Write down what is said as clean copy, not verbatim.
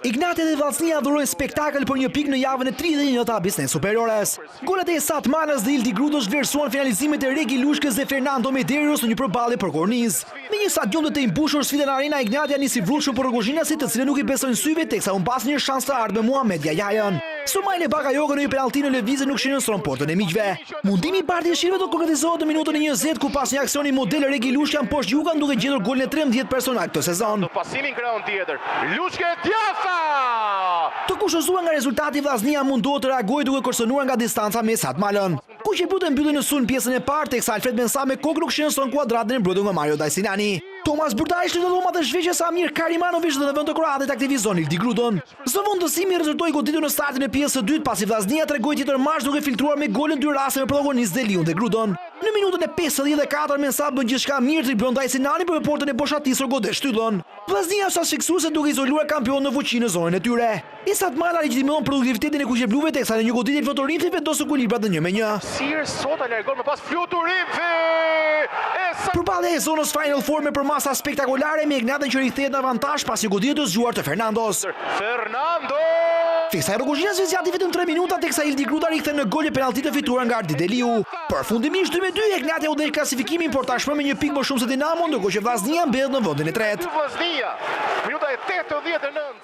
Ignati dhe Vllaznia dhurojnë spektakël për një pikë në javën e 31 të Abisnes Superores. Golat e Esat Manas dhe Ildi Grudosh vlerësuan finalizimet e Regi Lushkës dhe Fernando Medeiros në një përballje për kornizë. Me një stadium të imbushur sfidën Arena Ignatia nisi vrullshëm për Rogozhinasit, të cilën nuk i besojnë syve teksa u mbas një shans të ardhmë Muhamet Jajajën. Sumajnë e Bakayoko në një penalti në lëvizje nuk shënëstron portën e miqve. Mundimi i parë shirëve do konkretizohet në minutën e 20 ku pas një aksioni model Regi Lushkan poshtë Jukan duke gjetur golin e 13 personal këtë sezon. Pasimin kreon tjetër. Lushke Djafa! Të kushtozuar nga rezultati, Vllaznia mundohet të reagojë duke kërcënuar nga distanca me Esat Malën. Kuqebrutën mbylli në sulm pjesën e parë teksa Alfred Mensa me kokë nuk shënëstron kuadratën e mbrojtur nga Mario Dajsinani. Tomas Burdari shlytë dhomat dhe shveqe Samir Karimanovic dhe në vend të kroatit aktivizon Ildi Grudon. Zëvendësimi rezultoi goditur në startin e pjesës së dytë pasi Vllaznia tregoi tjetër marrë duke filtruar me golën dy raste me protagonist Deliun dhe Grudon. Në minutën e 54 Mensa bën gjithçka mirë driblon Dajsinani për portën e boshatisur gode shtyllën. Vllaznia sa fiksuese duke izoluar kampion në fuqi në zonën e tyre. Esat Mala legjitimon produktivitetin e kuqebluve teksa në një goditje Fluturimfi vendos ekuilibrat në 1-1. Sir sot largon më pas Fluturimfi. Përballja e zonës Final Four me përmasa spektakolare me Ignatin që rikthehet në avantazh pasi goditje të zgjuar të Fernandos. Fernando! Fiksa e Rogozhinas zgjati vetëm 3 minuta teksa Ildi Gruda riktheh në gol e penaltit të fituar nga Ardi Deliu. Përfundimisht 2-2 Ignatia u del klasifikimin por tashmë me një pikë më shumë se Dinamo, ndërkohë që Vllaznia mbetet në vendin e tretë. Vllaznia, minuta e 89.